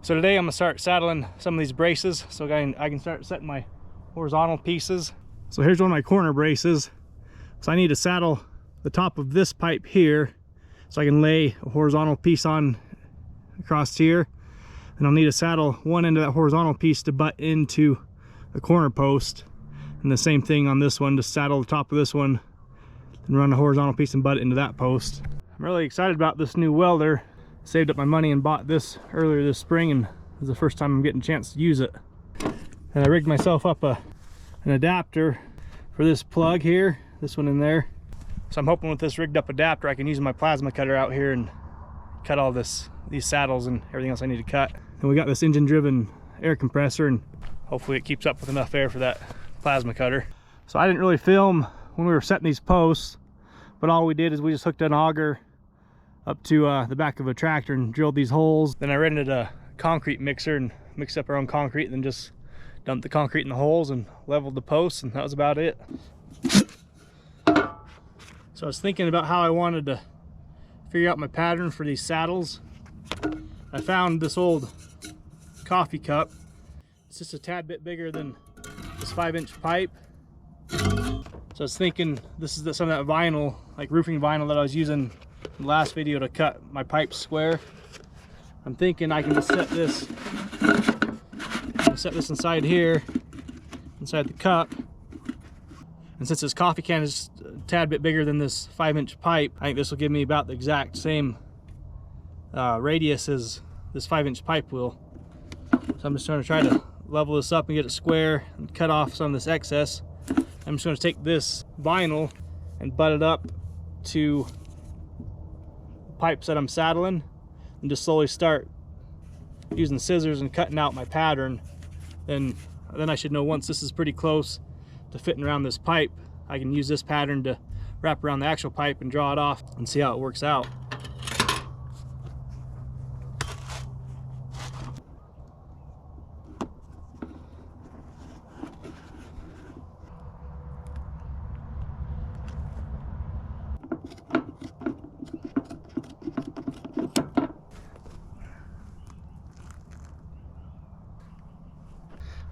So today I'm gonna start saddling some of these braces so I can start setting my horizontal pieces. So here's one of my corner braces. So I need to saddle the top of this pipe here so I can lay a horizontal piece on across here. And I'll need to saddle one end of that horizontal piece to butt into the corner post. And the same thing on this one, to saddle the top of this one and run a horizontal piece and butt it into that post. I'm really excited about this new welder. Saved up my money and bought this earlier this spring, and this is the first time I'm getting a chance to use it. And I rigged myself up an adapter for this plug here, this one in there. So I'm hoping with this rigged up adapter I can use my plasma cutter out here and cut all these saddles and everything else I need to cut. And we got this engine driven air compressor, and hopefully it keeps up with enough air for that plasma cutter. So I didn't really film when we were setting these posts, but all we did is we just hooked an auger up to the back of a tractor and drilled these holes. Then I rented a concrete mixer and mixed up our own concrete, and then just dumped the concrete in the holes and leveled the posts, and that was about it. So I was thinking about how I wanted to figure out my pattern for these saddles. I found this old coffee cup. It's just a tad bit bigger than this 5-inch pipe. So I was thinking this is some of that vinyl, like roofing vinyl that I was using in the last video to cut my pipe square. I'm thinking I can just set this inside here, inside the cup. And since this coffee can is a tad bit bigger than this 5-inch pipe, I think this will give me about the exact same radius as this 5-inch pipe will. So I'm just going to try to level this up and get it square and cut off some of this excess. I'm just going to take this vinyl and butt it up to pipes that I'm saddling and just slowly start using scissors and cutting out my pattern. Then I should know once this is pretty close to fitting around this pipe, I can use this pattern to wrap around the actual pipe and draw it off and see how it works out.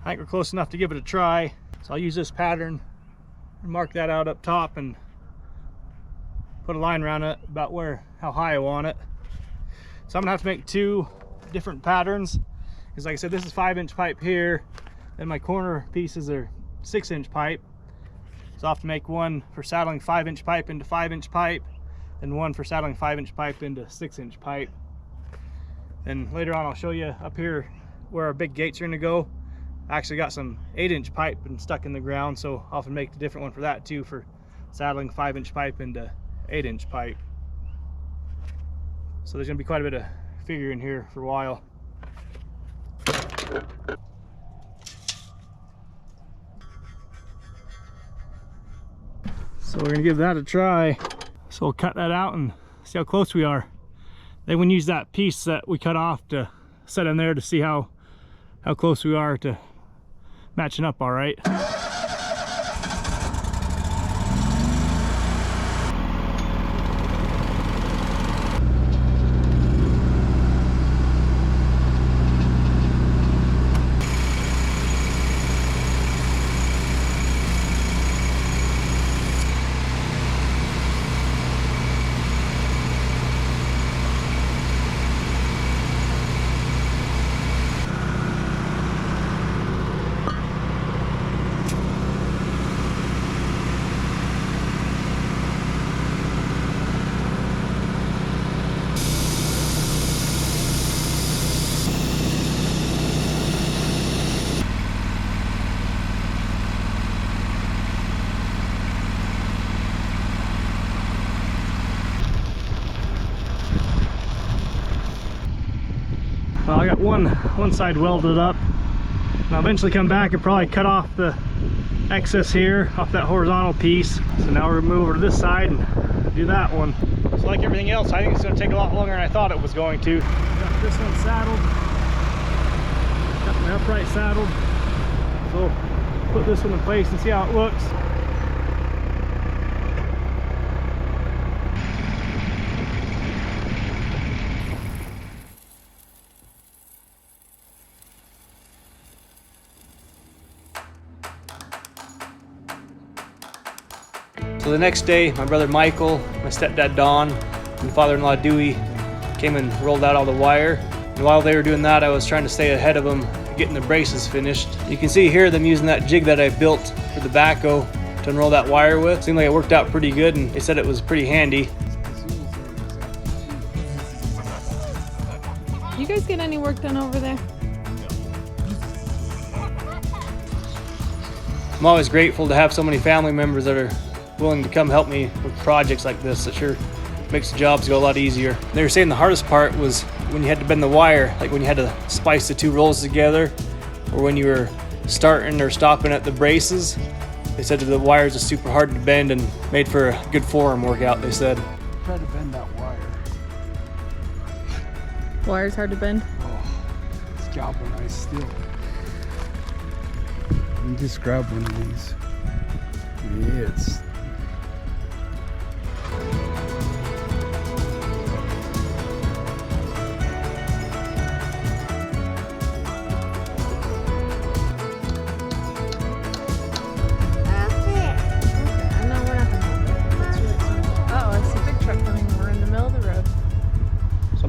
I think we're close enough to give it a try. So I'll use this pattern and mark that out up top and put a line around it about how high I want it. So I'm gonna have to make two different patterns, because like I said, this is 5-inch pipe here, and my corner pieces are 6-inch pipe. So I'll have to make one for saddling 5-inch pipe into 5-inch pipe, and one for saddling 5-inch pipe into 6-inch pipe. And later on I'll show you up here where our big gates are gonna go. I actually got some 8-inch pipe and stuck in the ground, so I'll have to make a different one for that too, for saddling 5-inch pipe into 8-inch pipe. So there's gonna be quite a bit of figuring here for a while. So we're gonna give that a try. So we'll cut that out and see how close we are. Then we can use that piece that we cut off to set in there to see how close we are to matching up all right. Well, I got one side welded up, and I'll eventually come back and probably cut off the excess here off that horizontal piece. So now we're gonna move over to this side and do that one. So like everything else, I think it's gonna take a lot longer than I thought it was going to. Got this one saddled, got my upright saddled. So put this one in place and see how it looks. So the next day, my brother Michael, my stepdad Don, and father-in-law Dewey came and rolled out all the wire. And while they were doing that, I was trying to stay ahead of them, getting the braces finished. You can see here them using that jig that I built for the backhoe to unroll that wire with. Seemed like it worked out pretty good, and they said it was pretty handy. You guys get any work done over there? I'm always grateful to have so many family members that are willing to come help me with projects like this. It sure makes the jobs go a lot easier. They were saying the hardest part was when you had to bend the wire, like when you had to splice the two rolls together, or when you were starting or stopping at the braces. They said that the wires are super hard to bend and made for a good forearm workout, they said. Try to bend that wire. Wire's hard to bend. Oh, it's galvanized steel. You just grab one of these. Yeah, it's...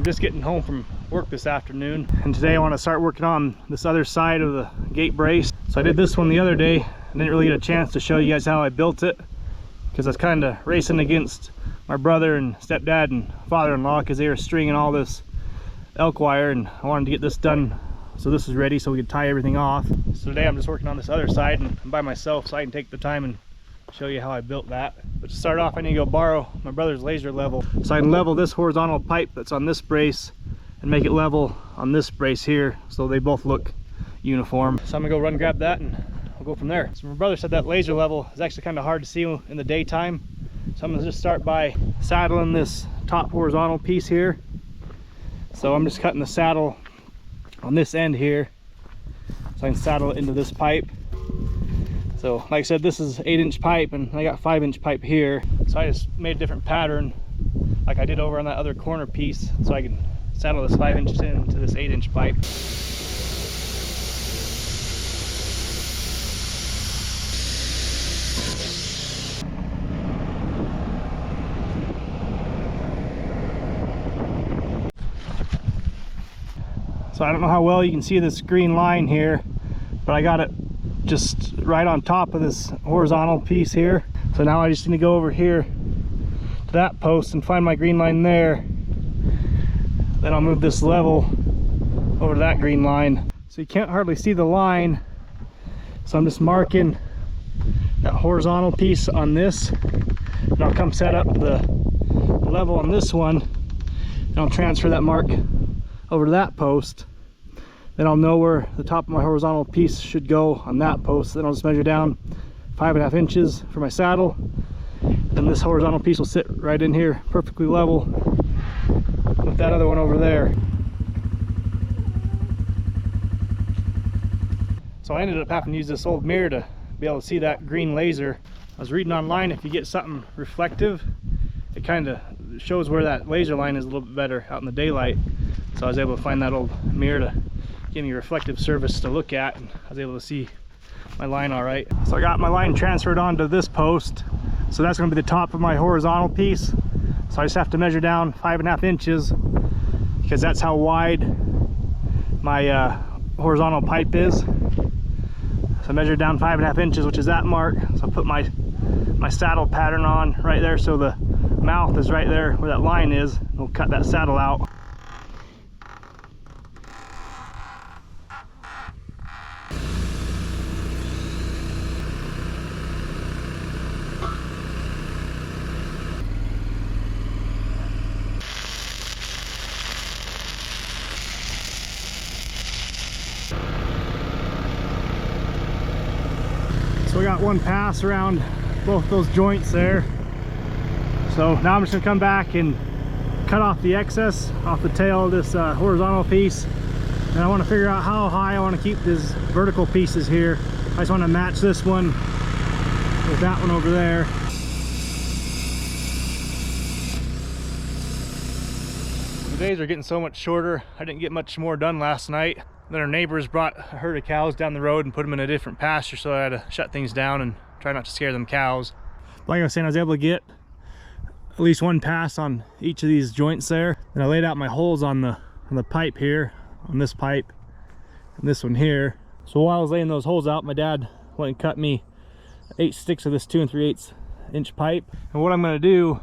Just getting home from work this afternoon, and today I want to start working on this other side of the gate brace. So I did this one the other day. I didn't really get a chance to show you guys how I built it because I was kind of racing against my brother and stepdad and father-in-law because they were stringing all this elk wire, and I wanted to get this done so this is ready so we could tie everything off. So today I'm just working on this other side, and I'm by myself so I can take the time and show you how I built that. But to start off, I need to go borrow my brother's laser level so I can level this horizontal pipe that's on this brace and make it level on this brace here so they both look uniform. So I'm gonna go run grab that and we'll go from there. So my brother said that laser level is actually kind of hard to see in the daytime, so I'm gonna just start by saddling this top horizontal piece here. So I'm just cutting the saddle on this end here so I can saddle it into this pipe. So like I said, this is 8-inch pipe and I got 5-inch pipe here. So I just made a different pattern like I did over on that other corner piece so I can saddle this 5 inches into this 8-inch pipe. So I don't know how well you can see this green line here, but I got it just right on top of this horizontal piece here. So now I just need to go over here to that post and find my green line there. Then I'll move this level over to that green line. So you can't hardly see the line. So I'm just marking that horizontal piece on this. And I'll come set up the level on this one. And I'll transfer that mark over to that post. Then I'll know where the top of my horizontal piece should go on that post. Then I'll just measure down 5.5 inches for my saddle. Then this horizontal piece will sit right in here, perfectly level with that other one over there. So I ended up having to use this old mirror to be able to see that green laser. I was reading online, if you get something reflective, it kind of shows where that laser line is a little bit better out in the daylight. So I was able to find that old mirror to give me reflective surface to look at, and I was able to see my line all right. So I got my line transferred onto this post, so that's going to be the top of my horizontal piece. So I just have to measure down 5.5 inches because that's how wide my horizontal pipe is. So I measured down 5.5 inches, which is that mark. So I put my saddle pattern on right there so the mouth is right there where that line is. We'll cut that saddle out. So we got one pass around both those joints there. So now I'm just gonna come back and cut off the excess off the tail of this horizontal piece. And I want to figure out how high I want to keep these vertical pieces here. I just want to match this one with that one over there. The days are getting so much shorter. I didn't get much more done last night. Then our neighbors brought a herd of cows down the road and put them in a different pasture, so I had to shut things down and try not to scare them cows. Like I was saying, I was able to get at least one pass on each of these joints there. And I laid out my holes on the pipe here, on this pipe, and this one here. So while I was laying those holes out, my dad went and cut me 8 sticks of this 2 3/8 inch pipe. And what I'm gonna do,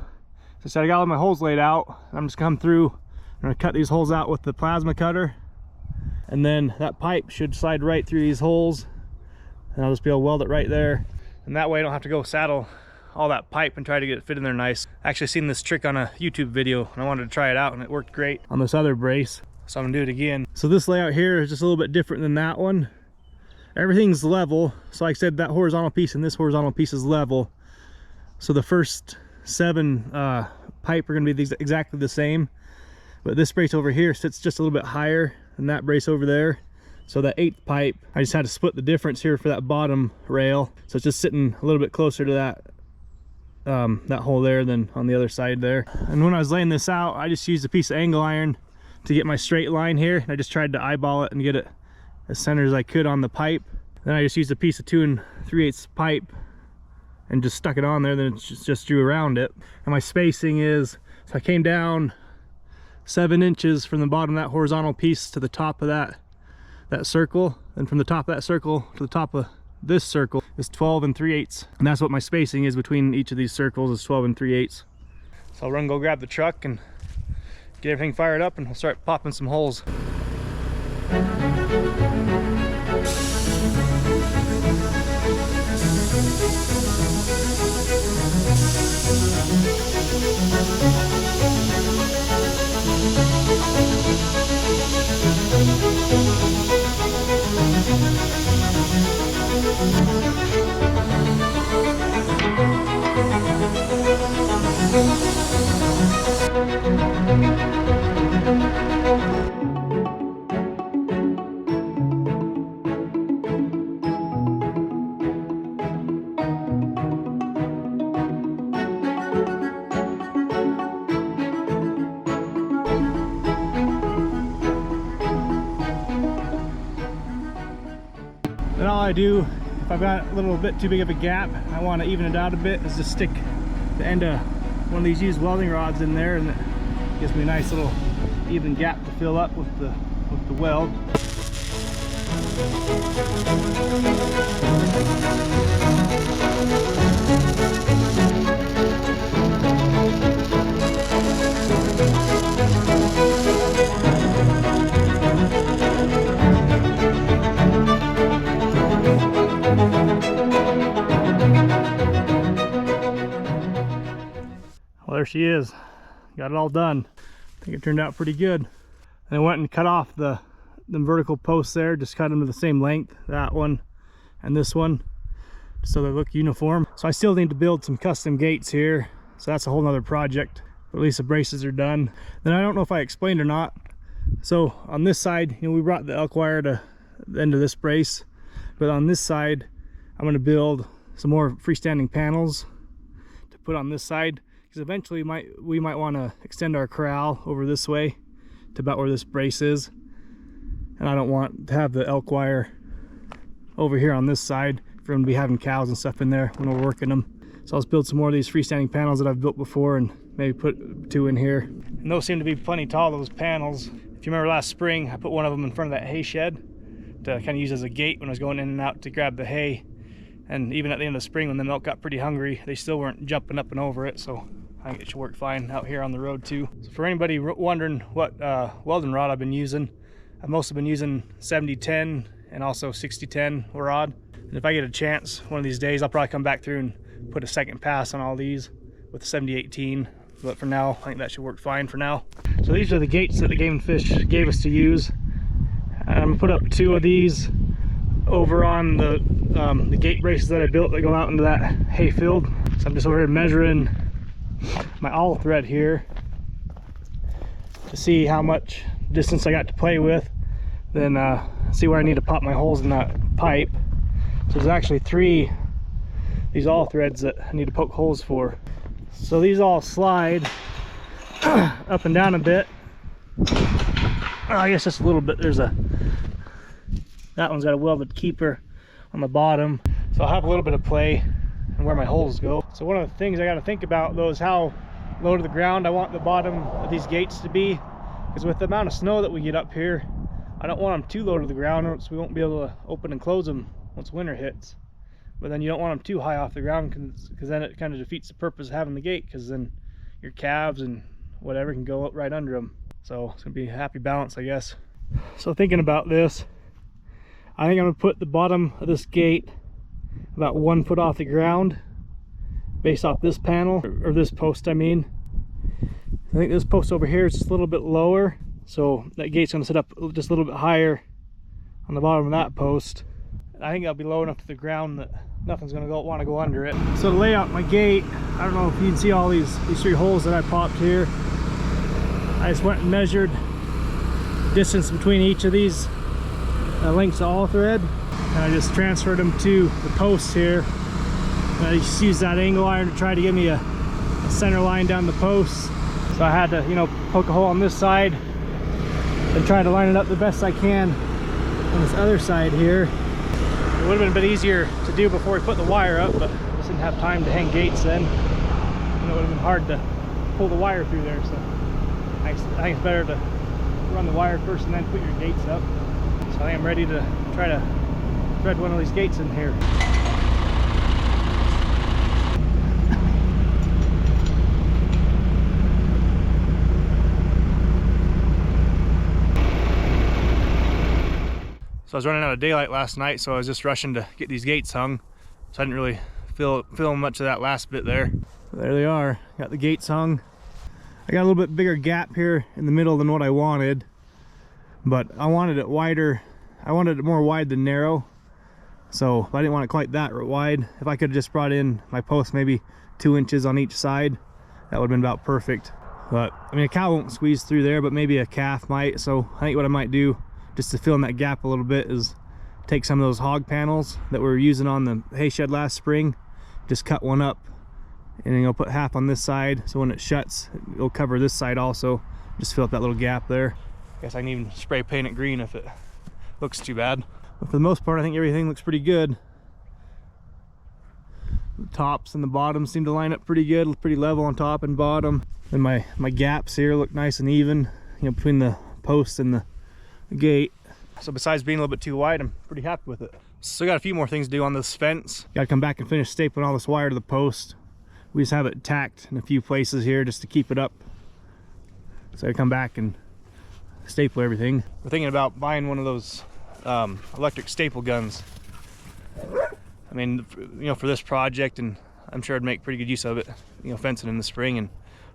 is I got all my holes laid out, I'm just gonna come through, I'm gonna cut these holes out with the plasma cutter. And then that pipe should slide right through these holes, and I'll just be able to weld it right there. And that way I don't have to go saddle all that pipe and try to get it fit in there nice. I actually seen this trick on a YouTube video and I wanted to try it out, and it worked great on this other brace. So I'm gonna do it again. So this layout here is just a little bit different than that one. Everything's level. So like I said, that horizontal piece and this horizontal piece is level. So the first 7 pipe are gonna be exactly the same. But this brace over here sits just a little bit higher than that brace over there. So that 8th pipe, I just had to split the difference here for that bottom rail. So it's just sitting a little bit closer to that hole there than on the other side there. And when I was laying this out, I just used a piece of angle iron to get my straight line here. And I just tried to eyeball it and get it as center as I could on the pipe. Then I just used a piece of 2 3/8 pipe and just stuck it on there, then it just drew around it. And my spacing is, so I came down 7 inches from the bottom of that horizontal piece to the top of that circle, and from the top of that circle to the top of this circle is 12 3/8, and that's what my spacing is between each of these circles, is 12 3/8. So I'll run, go grab the truck and get everything fired up, and we'll start popping some holes. Then all I do, if I've got a little bit too big of a gap, I want to even it out a bit, is just stick the end of one of these used welding rods in there, and it gives me a nice little even gap to fill up with the weld. Well, there she is. Got it all done. I think it turned out pretty good. And I went and cut off the vertical posts there, just cut them to the same length, that one and this one, so they look uniform. So I still need to build some custom gates here, so that's a whole nother project. But at least the braces are done. Then I don't know if I explained or not, so on this side, we brought the elk wire to the end of this brace, but on this side I'm going to build some more freestanding panels to put on this side, because eventually we might want to extend our corral over this way to about where this brace is, and I don't want to have the elk wire over here on this side for them to be having cows and stuff in there when we're working them. So I'll build some more of these freestanding panels that I've built before and maybe put 2 in here. And those seem to be plenty tall, those panels. If you remember last spring, I put one of them in front of that hay shed to kind of use as a gate when I was going in and out to grab the hay. And even at the end of the spring, when the milk got pretty hungry, they still weren't jumping up and over it, so I think it should work fine out here on the road too. So for anybody wondering what welding rod I've been using, I've mostly been using 70-10 and also 60-10 rod. And if I get a chance one of these days, I'll probably come back through and put a second pass on all these with 70-18. But for now, I think that should work fine for now. So these are the gates that the Game and Fish gave us to use. And I'm gonna put up 2 of these over on the gate braces that I built that go out into that hay field. So I'm just over here measuring my awl thread here to see how much distance I got to play with, then see where I need to pop my holes in that pipe. So there's actually 3 these awl threads that I need to poke holes for. So these all slide up and down a bit. I guess just a little bit. That one's got a welded keeper on the bottom, so I'll have a little bit of play and where my holes go. So one of the things I got to think about though is how low to the ground I want the bottom of these gates to be, because with the amount of snow that we get up here, I don't want them too low to the ground, or else we won't be able to open and close them once winter hits. But then you don't want them too high off the ground, because then it kind of defeats the purpose of having the gate, because then your calves and whatever can go right under them. So it's gonna be a happy balance, I guess. So thinking about this, I think I'm gonna put the bottom of this gate about 1 foot off the ground, based off this panel, or this post I mean. I think this post over here is just a little bit lower, so that gate's gonna sit up just a little bit higher on the bottom of that post. I think that'll be low enough to the ground that nothing's gonna want to go under it. So to lay out my gate, I don't know if you can see all these 3 holes that I popped here. I just went and measured distance between each of these lengths of all thread, and I just transferred them to the posts here. And I just used that angle iron to try to give me a center line down the posts. So I had to, you know, poke a hole on this side and try to line it up the best I can on this other side here. It would have been a bit easier to do before we put the wire up, but I just didn't have time to hang gates then. And it would have been hard to pull the wire through there, so I think it's better to run the wire first and then put your gates up. So I think I'm ready to try to thread one of these gates in here. So I was running out of daylight last night, so I was just rushing to get these gates hung. So I didn't really feel much of that last bit there. There they are, got the gates hung. I got a little bit bigger gap here in the middle than what I wanted, but I wanted it wider. I wanted it more wide than narrow, so I didn't want it quite that wide. If I could have just brought in my post maybe 2 inches on each side, that would have been about perfect. But I mean, a cow won't squeeze through there, but maybe a calf might. So I think what I might do, just to fill in that gap a little bit, is take some of those hog panels that we were using on the hay shed last spring, just cut one up, and then I'll put half on this side, so when it shuts it'll cover this side also. Just fill up that little gap there. Guess I can even spray paint it green if it looks too bad. But for the most part, I think everything looks pretty good. The tops and the bottoms seem to line up pretty good, pretty level on top and bottom. And my gaps here look nice and even, you know, between the post and the gate. So besides being a little bit too wide, I'm pretty happy with it. So I got a few more things to do on this fence. Got to come back and finish stapling all this wire to the post. We just have it tacked in a few places here just to keep it up. So I come back and staple everything. We're thinking about buying one of those electric staple guns. I mean, you know, for this project, and I'm sure I'd make pretty good use of it, you know, fencing in the spring and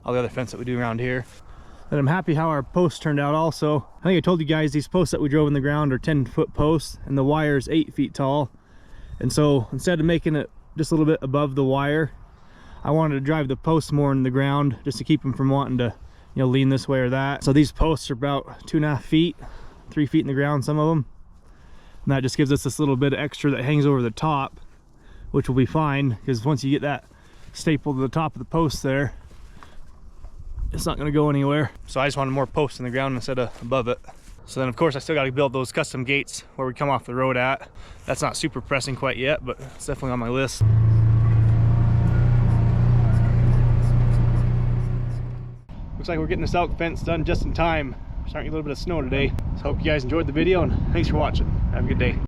all the other fence that we do around here. And I'm happy how our posts turned out also. I think I told you guys these posts that we drove in the ground are 10-foot posts, and the wire is 8 feet tall. And so instead of making it just a little bit above the wire, I wanted to drive the posts more in the ground just to keep them from wanting to, you know, lean this way or that. So these posts are about 2.5 feet, 3 feet in the ground, some of them. And that just gives us this little bit of extra that hangs over the top, which will be fine, because once you get that stapled to the top of the post there, it's not going to go anywhere. So I just wanted more posts in the ground instead of above it. So then of course I still got to build those custom gates where we come off the road at. That's not super pressing quite yet, but it's definitely on my list. Looks like we're getting this elk fence done just in time. We're starting to get a little bit of snow today. So hope you guys enjoyed the video, and thanks for watching. Have a good day.